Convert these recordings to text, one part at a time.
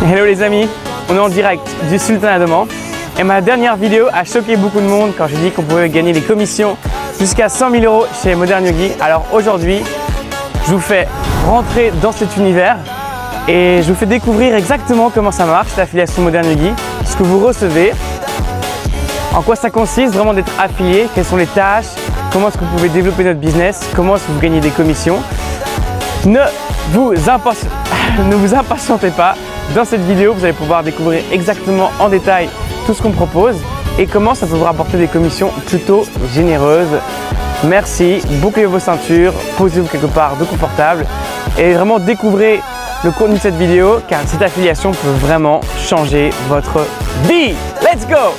Hello les amis, on est en direct du Sultanat d'Oman et ma dernière vidéo a choqué beaucoup de monde quand j'ai dit qu'on pouvait gagner des commissions jusqu'à 100 000 € chez Modern Yogi. Alors aujourd'hui, je vous fais rentrer dans cet univers et je vous fais découvrir exactement comment ça marche l'affiliation Modern Yogi, ce que vous recevez, en quoi ça consiste vraiment d'être affilié, quelles sont les tâches, comment est-ce que vous pouvez développer notre business, comment est-ce que vous gagnez des commissions. Ne vous impatientez pas. Dans cette vidéo, vous allez pouvoir découvrir exactement en détail tout ce qu'on propose et comment ça peut vous rapporter des commissions plutôt généreuses. Merci, bouclez vos ceintures, posez-vous quelque part de confortable et vraiment découvrez le contenu de cette vidéo car cette affiliation peut vraiment changer votre vie. Let's go!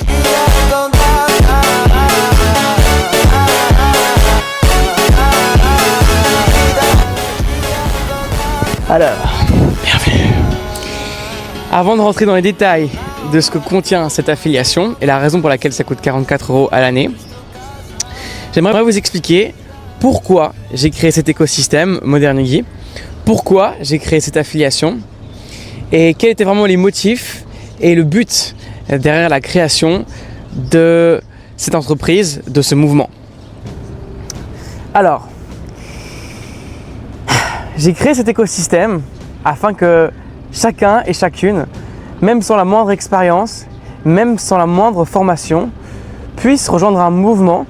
Alors, bienvenue. Avant de rentrer dans les détails de ce que contient cette affiliation et la raison pour laquelle ça coûte 44 € à l'année, j'aimerais vous expliquer pourquoi j'ai créé cet écosystème Modern Yogi, pourquoi j'ai créé cette affiliation et quels étaient vraiment les motifs et le but derrière la création de cette entreprise, de ce mouvement. Alors, j'ai créé cet écosystème afin que chacun et chacune, même sans la moindre expérience, même sans la moindre formation, puisse rejoindre un mouvement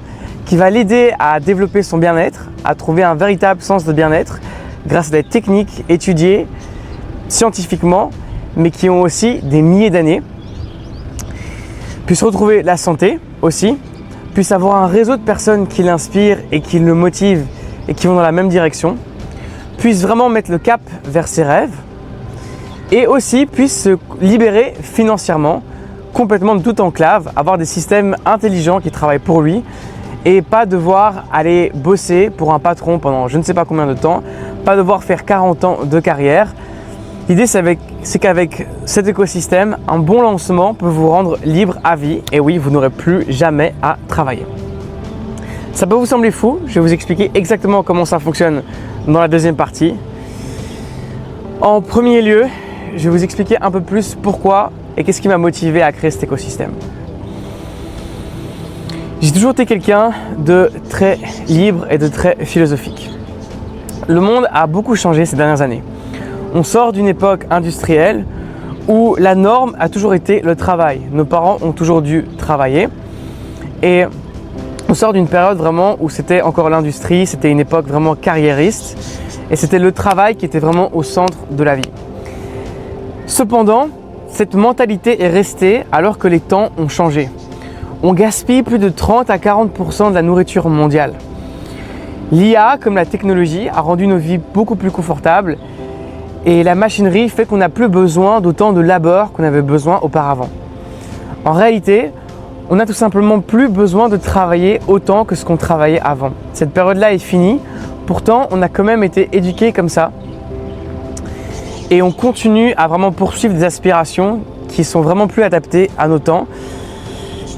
qui va l'aider à développer son bien-être, à trouver un véritable sens de bien-être grâce à des techniques étudiées scientifiquement, mais qui ont aussi des milliers d'années, puisse retrouver la santé aussi, puisse avoir un réseau de personnes qui l'inspirent et qui le motivent et qui vont dans la même direction, puisse vraiment mettre le cap vers ses rêves et aussi puisse se libérer financièrement complètement de toute enclave, avoir des systèmes intelligents qui travaillent pour lui et pas devoir aller bosser pour un patron pendant je ne sais pas combien de temps, pas devoir faire 40 ans de carrière. L'idée c'est qu'avec cet écosystème, un bon lancement peut vous rendre libre à vie et oui, vous n'aurez plus jamais à travailler. Ça peut vous sembler fou, je vais vous expliquer exactement comment ça fonctionne dans la deuxième partie. En premier lieu, je vais vous expliquer un peu plus pourquoi et qu'est-ce qui m'a motivé à créer cet écosystème. J'ai toujours été quelqu'un de très libre et de très philosophique. Le monde a beaucoup changé ces dernières années. On sort d'une époque industrielle où la norme a toujours été le travail. Nos parents ont toujours dû travailler et on sort d'une période vraiment où c'était encore l'industrie, c'était une époque vraiment carriériste et c'était le travail qui était vraiment au centre de la vie. Cependant, cette mentalité est restée alors que les temps ont changé. On gaspille plus de 30 à 40% de la nourriture mondiale. L'IA, comme la technologie, a rendu nos vies beaucoup plus confortables et la machinerie fait qu'on n'a plus besoin d'autant de labeur qu'on avait besoin auparavant. En réalité, on n'a tout simplement plus besoin de travailler autant que ce qu'on travaillait avant. Cette période-là est finie, pourtant on a quand même été éduqués comme ça. Et on continue à vraiment poursuivre des aspirations qui sont vraiment plus adaptées à nos temps.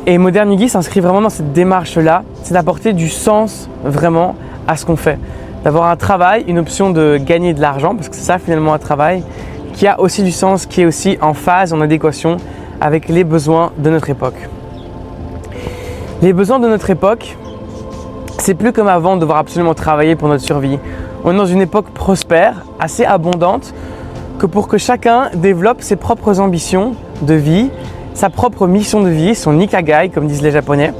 Et Modern Yogi s'inscrit vraiment dans cette démarche-là, c'est d'apporter du sens vraiment à ce qu'on fait. D'avoir un travail, une option de gagner de l'argent, parce que c'est ça finalement un travail, qui a aussi du sens, qui est aussi en phase, en adéquation avec les besoins de notre époque. Les besoins de notre époque, c'est plus comme avant de devoir absolument travailler pour notre survie. On est dans une époque prospère, assez abondante, que pour que chacun développe ses propres ambitions de vie, sa propre mission de vie, son ikigai comme disent les Japonais,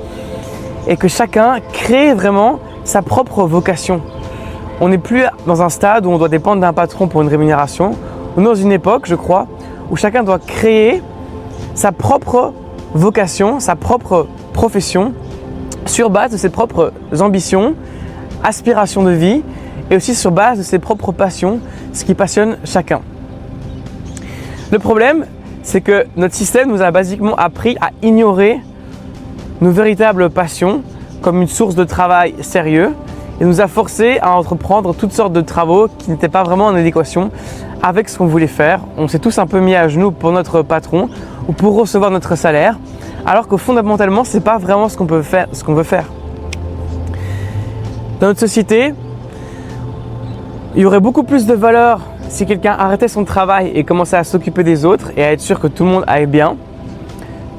et que chacun crée vraiment sa propre vocation. On n'est plus dans un stade où on doit dépendre d'un patron pour une rémunération. On est dans une époque, je crois, où chacun doit créer sa propre vocation, sa propre profession sur base de ses propres ambitions, aspirations de vie et aussi sur base de ses propres passions, ce qui passionne chacun. Le problème, c'est que notre système nous a basiquement appris à ignorer nos véritables passions comme une source de travail sérieux et nous a forcé à entreprendre toutes sortes de travaux qui n'étaient pas vraiment en adéquation avec ce qu'on voulait faire. On s'est tous un peu mis à genoux pour notre patron ou pour recevoir notre salaire, alors que fondamentalement, ce n'est pas vraiment ce qu'on veut faire. Dans notre société, il y aurait beaucoup plus de valeur si quelqu'un arrêtait son travail et commençait à s'occuper des autres et à être sûr que tout le monde aille bien,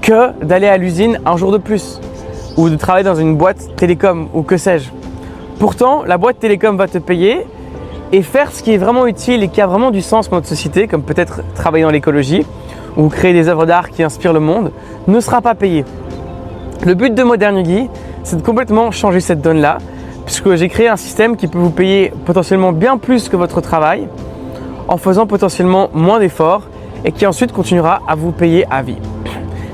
que d'aller à l'usine un jour de plus ou de travailler dans une boîte télécom ou que sais-je. Pourtant, la boîte télécom va te payer et faire ce qui est vraiment utile et qui a vraiment du sens pour notre société, comme peut-être travailler dans l'écologie ou créer des œuvres d'art qui inspirent le monde, ne sera pas payé. Le but de Modern Yogi, c'est de complètement changer cette donne-là, puisque j'ai créé un système qui peut vous payer potentiellement bien plus que votre travail, en faisant potentiellement moins d'efforts et qui ensuite continuera à vous payer à vie.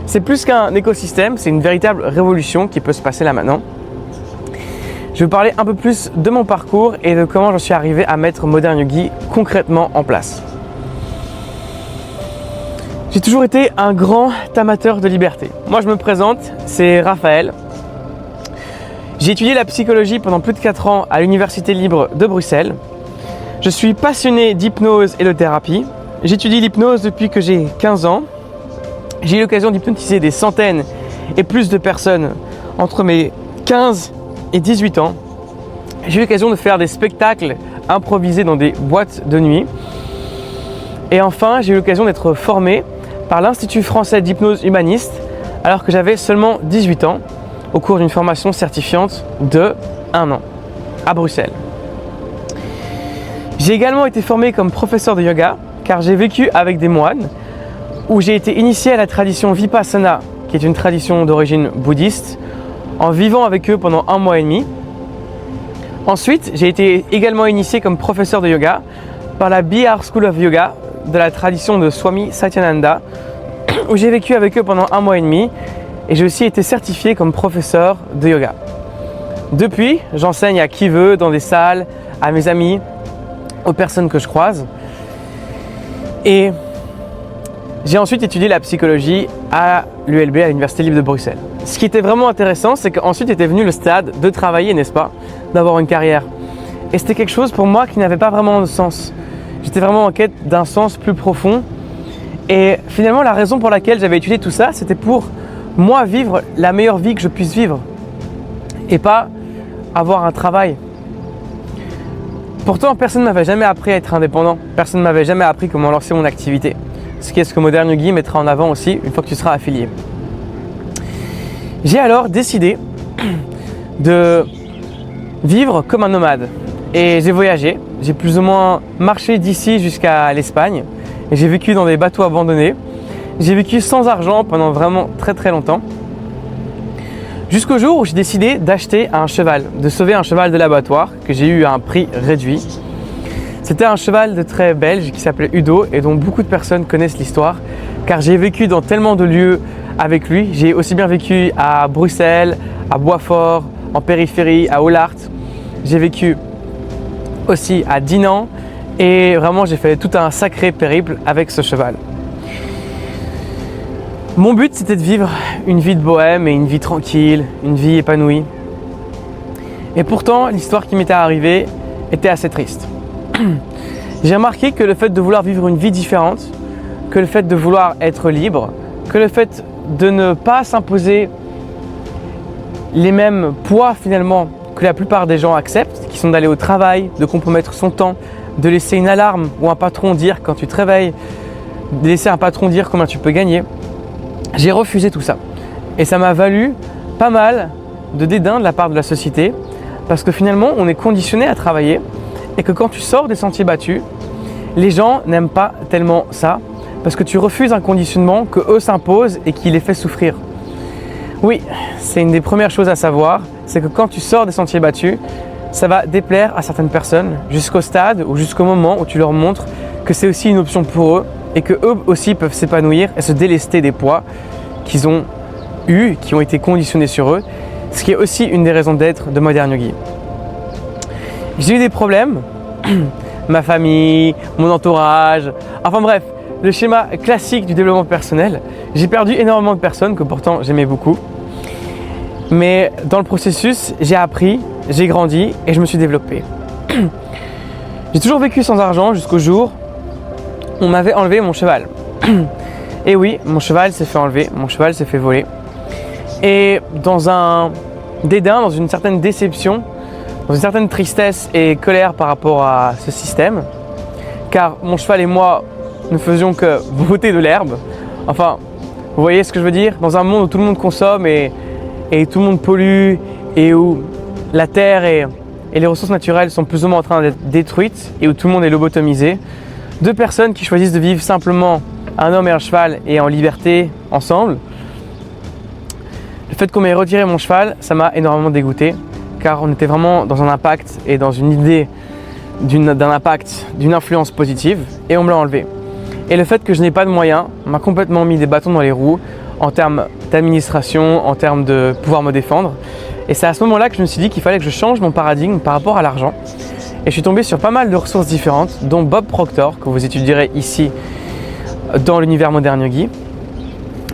C'est plus qu'un écosystème, c'est une véritable révolution qui peut se passer là maintenant. Je vais vous parler un peu plus de mon parcours et de comment j'en suis arrivé à mettre Modern Yogi concrètement en place. J'ai toujours été un grand amateur de liberté. Moi je me présente, c'est Raphaël. J'ai étudié la psychologie pendant plus de 4 ans à l'Université libre de Bruxelles. Je suis passionné d'hypnose et de thérapie. J'étudie l'hypnose depuis que j'ai 15 ans. J'ai eu l'occasion d'hypnotiser des centaines et plus de personnes entre mes 15 et 18 ans. J'ai eu l'occasion de faire des spectacles improvisés dans des boîtes de nuit. Et enfin, j'ai eu l'occasion d'être formé par l'Institut français d'hypnose humaniste alors que j'avais seulement 18 ans au cours d'une formation certifiante de 1 an à Bruxelles. J'ai également été formé comme professeur de yoga car j'ai vécu avec des moines où j'ai été initié à la tradition Vipassana, qui est une tradition d'origine bouddhiste, en vivant avec eux pendant 1 mois et demi. Ensuite, j'ai été également initié comme professeur de yoga par la Bihar School of Yoga de la tradition de Swami Satyananda, où j'ai vécu avec eux pendant 1 mois et demi et j'ai aussi été certifié comme professeur de yoga. Depuis, j'enseigne à qui veut, dans des salles, à mes amis, aux personnes que je croise. Et j'ai ensuite étudié la psychologie à l'ULB, à l'Université libre de Bruxelles. Ce qui était vraiment intéressant, c'est qu'ensuite était venu le stade de travailler, n'est-ce pas, d'avoir une carrière. Et c'était quelque chose pour moi qui n'avait pas vraiment de sens. J'étais vraiment en quête d'un sens plus profond. Et finalement, la raison pour laquelle j'avais étudié tout ça, c'était pour moi vivre la meilleure vie que je puisse vivre. Et pas avoir un travail. Pourtant, personne ne m'avait jamais appris à être indépendant. Personne ne m'avait jamais appris comment lancer mon activité. Ce qui est ce que Modern Yogi mettra en avant aussi une fois que tu seras affilié. J'ai alors décidé de vivre comme un nomade et j'ai voyagé. J'ai plus ou moins marché d'ici jusqu'à l'Espagne et j'ai vécu dans des bateaux abandonnés. J'ai vécu sans argent pendant vraiment très très longtemps. Jusqu'au jour où j'ai décidé d'acheter un cheval, de sauver un cheval de l'abattoir que j'ai eu à un prix réduit. C'était un cheval de trait belge qui s'appelait Udo et dont beaucoup de personnes connaissent l'histoire car j'ai vécu dans tellement de lieux avec lui. J'ai aussi bien vécu à Bruxelles, à Boisfort, en périphérie, à Ollart. J'ai vécu aussi à Dinan et vraiment j'ai fait tout un sacré périple avec ce cheval. Mon but c'était de vivre une vie de bohème et une vie tranquille, une vie épanouie. Et pourtant l'histoire qui m'était arrivée était assez triste. J'ai remarqué que le fait de vouloir vivre une vie différente, que le fait de vouloir être libre, que le fait de ne pas s'imposer les mêmes poids finalement que la plupart des gens acceptent, qui sont d'aller au travail, de compromettre son temps, de laisser une alarme ou un patron dire quand tu te réveilles, de laisser un patron dire combien tu peux gagner, j'ai refusé tout ça. Et ça m'a valu pas mal de dédain de la part de la société parce que finalement on est conditionné à travailler et que quand tu sors des sentiers battus, les gens n'aiment pas tellement ça parce que tu refuses un conditionnement que eux s'imposent et qui les fait souffrir. Oui, c'est une des premières choses à savoir, c'est que quand tu sors des sentiers battus, ça va déplaire à certaines personnes jusqu'au stade ou jusqu'au moment où tu leur montres que c'est aussi une option pour eux et que eux aussi peuvent s'épanouir et se délester des poids qu'ils ont eus, qui ont été conditionnés sur eux, ce qui est aussi une des raisons d'être de Modern Yogi. J'ai eu des problèmes, ma famille, mon entourage, enfin bref, le schéma classique du développement personnel. J'ai perdu énormément de personnes que pourtant j'aimais beaucoup. Mais dans le processus, j'ai appris, j'ai grandi et je me suis développé. J'ai toujours vécu sans argent jusqu'au jour où on m'avait enlevé mon cheval. Et oui, mon cheval s'est fait enlever, mon cheval s'est fait voler. Et dans un dédain, dans une certaine déception, dans une certaine tristesse et colère par rapport à ce système, car mon cheval et moi ne faisions que brouter de l'herbe. Enfin, vous voyez ce que je veux dire? Dans un monde où tout le monde consomme et tout le monde pollue et où la terre et les ressources naturelles sont plus ou moins en train d'être détruites et où tout le monde est lobotomisé, deux personnes qui choisissent de vivre simplement un homme et un cheval et en liberté ensemble. Le fait qu'on m'ait retiré mon cheval, ça m'a énormément dégoûté car on était vraiment dans un impact et dans une idée d'un impact, d'une influence positive et on me l'a enlevé. Et le fait que je n'ai pas de moyens m'a complètement mis des bâtons dans les roues en termes d'administration, en termes de pouvoir me défendre. Et c'est à ce moment-là que je me suis dit qu'il fallait que je change mon paradigme par rapport à l'argent. Et je suis tombé sur pas mal de ressources différentes, dont Bob Proctor, que vous étudierez ici dans l'univers Modern Yogi,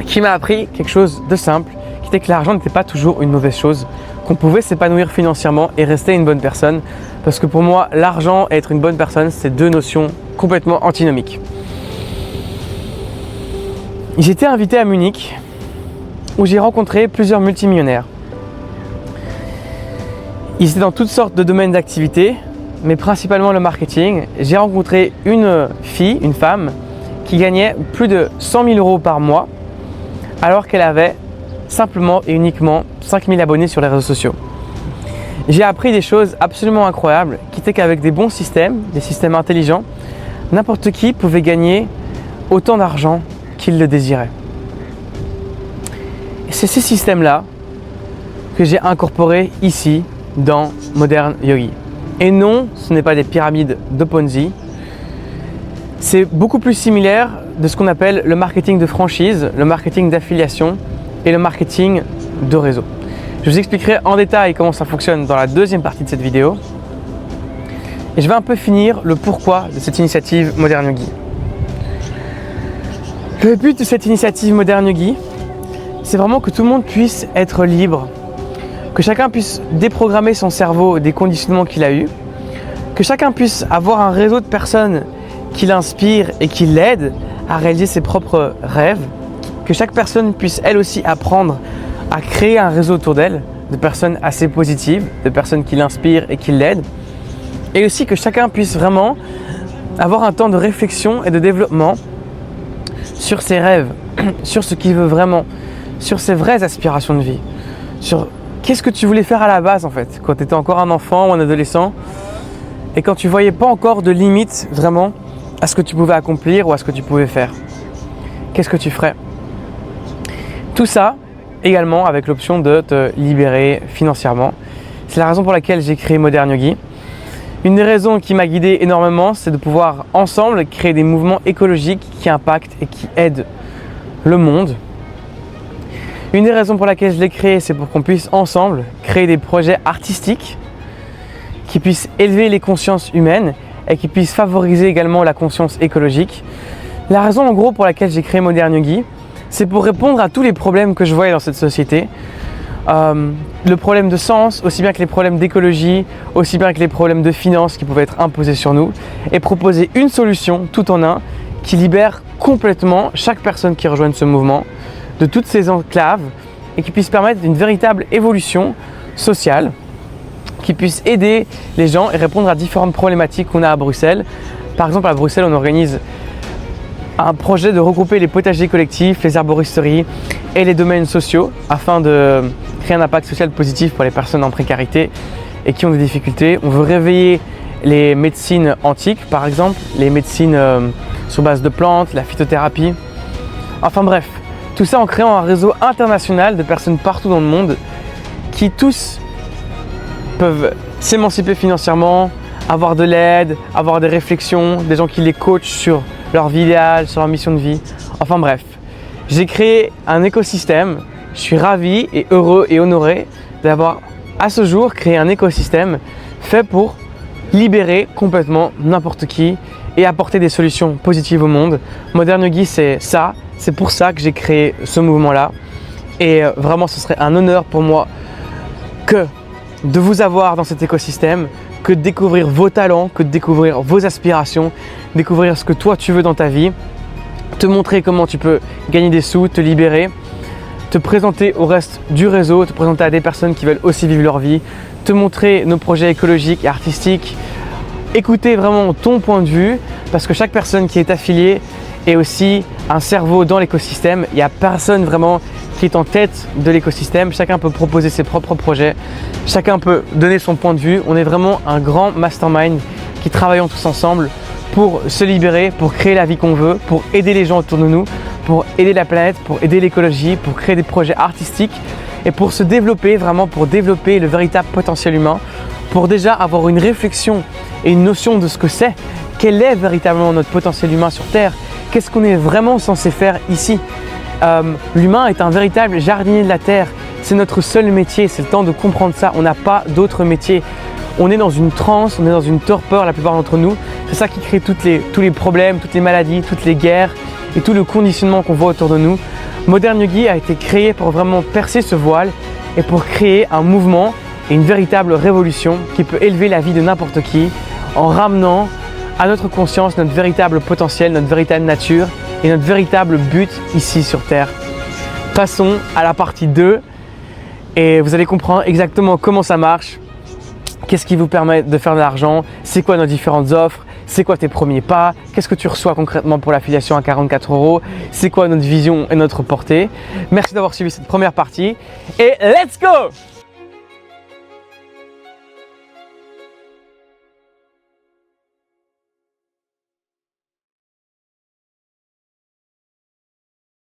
qui m'a appris quelque chose de simple, qui était que l'argent n'était pas toujours une mauvaise chose, qu'on pouvait s'épanouir financièrement et rester une bonne personne. Parce que pour moi, l'argent et être une bonne personne, c'est deux notions complètement antinomiques. J'étais invité à Munich, où j'ai rencontré plusieurs multimillionnaires. Ils étaient dans toutes sortes de domaines d'activité, mais principalement le marketing. J'ai rencontré une fille, une femme, qui gagnait plus de 100 000 € par mois, alors qu'elle avait simplement et uniquement 5 000 abonnés sur les réseaux sociaux. J'ai appris des choses absolument incroyables, qui étaient qu'avec des bons systèmes, des systèmes intelligents, n'importe qui pouvait gagner autant d'argent qu'il le désirait. Et c'est ces systèmes-là que j'ai incorporés ici dans Modern Yogi. Et non, ce n'est pas des pyramides de Ponzi. C'est beaucoup plus similaire de ce qu'on appelle le marketing de franchise, le marketing d'affiliation et le marketing de réseau. Je vous expliquerai en détail comment ça fonctionne dans la deuxième partie de cette vidéo. Et je vais un peu finir le pourquoi de cette initiative Modern Yogi. Le but de cette initiative Modern Yogi, c'est vraiment que tout le monde puisse être libre, que chacun puisse déprogrammer son cerveau des conditionnements qu'il a eus, que chacun puisse avoir un réseau de personnes qui l'inspirent et qui l'aident à réaliser ses propres rêves, que chaque personne puisse elle aussi apprendre à créer un réseau autour d'elle, de personnes assez positives, de personnes qui l'inspirent et qui l'aident, et aussi que chacun puisse vraiment avoir un temps de réflexion et de développement sur ses rêves, sur ce qu'il veut vraiment, sur ses vraies aspirations de vie, sur qu'est-ce que tu voulais faire à la base en fait, quand tu étais encore un enfant ou un adolescent et quand tu voyais pas encore de limite vraiment à ce que tu pouvais accomplir ou à ce que tu pouvais faire. Qu'est-ce que tu ferais? Tout ça également avec l'option de te libérer financièrement. C'est la raison pour laquelle j'ai créé Modern Yogi. Une des raisons qui m'a guidé énormément, c'est de pouvoir ensemble créer des mouvements écologiques qui impactent et qui aident le monde. Une des raisons pour laquelle je l'ai créé, c'est pour qu'on puisse ensemble créer des projets artistiques qui puissent élever les consciences humaines et qui puissent favoriser également la conscience écologique. La raison en gros pour laquelle j'ai créé Modern Yogi, c'est pour répondre à tous les problèmes que je voyais dans cette société. Le problème de sens, aussi bien que les problèmes d'écologie, aussi bien que les problèmes de finances qui pouvaient être imposés sur nous, et proposer une solution tout en un qui libère complètement chaque personne qui rejoigne ce mouvement de toutes ces enclaves et qui puisse permettre une véritable évolution sociale, qui puisse aider les gens et répondre à différentes problématiques qu'on a à Bruxelles. Par exemple, à Bruxelles, on organise un projet de regrouper les potagers collectifs, les herboristeries et les domaines sociaux afin de créer un impact social positif pour les personnes en précarité et qui ont des difficultés. On veut réveiller les médecines antiques, par exemple, les médecines sur base de plantes, la phytothérapie. Enfin bref, tout ça en créant un réseau international de personnes partout dans le monde qui tous peuvent s'émanciper financièrement, avoir de l'aide, avoir des réflexions, des gens qui les coachent sur leur vie idéale, sur leur mission de vie. Enfin bref, j'ai créé un écosystème. Je suis ravi et heureux et honoré d'avoir à ce jour créé un écosystème fait pour libérer complètement n'importe qui et apporter des solutions positives au monde. Modern Yogi, c'est ça. C'est pour ça que j'ai créé ce mouvement-là. Et vraiment, ce serait un honneur pour moi que de vous avoir dans cet écosystème, que de découvrir vos talents, que de découvrir vos aspirations, découvrir ce que toi tu veux dans ta vie, te montrer comment tu peux gagner des sous, te libérer, te présenter au reste du réseau, te présenter à des personnes qui veulent aussi vivre leur vie, te montrer nos projets écologiques et artistiques, écouter vraiment ton point de vue parce que chaque personne qui est affiliée est aussi un cerveau dans l'écosystème. Il n'y a personne vraiment qui est en tête de l'écosystème. Chacun peut proposer ses propres projets. Chacun peut donner son point de vue. On est vraiment un grand mastermind qui travaillons tous ensemble pour se libérer, pour créer la vie qu'on veut, pour aider les gens autour de nous, pour aider la planète, pour aider l'écologie, pour créer des projets artistiques et pour se développer vraiment, pour développer le véritable potentiel humain, pour déjà avoir une réflexion et une notion de ce que c'est, quel est véritablement notre potentiel humain sur Terre, qu'est-ce qu'on est vraiment censé faire ici. L'humain est un véritable jardinier de la Terre, c'est notre seul métier, c'est le temps de comprendre ça, on n'a pas d'autre métier. On est dans une transe, on est dans une torpeur la plupart d'entre nous, c'est ça qui crée tous les problèmes, toutes les maladies, toutes les guerres et tout le conditionnement qu'on voit autour de nous. Modern Yogi a été créé pour vraiment percer ce voile et pour créer un mouvement et une véritable révolution qui peut élever la vie de n'importe qui en ramenant à notre conscience notre véritable potentiel, notre véritable nature et notre véritable but ici sur Terre. Passons à la partie 2 et vous allez comprendre exactement comment ça marche, qu'est-ce qui vous permet de faire de l'argent, c'est quoi nos différentes offres, c'est quoi tes premiers pas, qu'est-ce que tu reçois concrètement pour l'affiliation à 44 €, c'est quoi notre vision et notre portée. Merci d'avoir suivi cette première partie et let's go!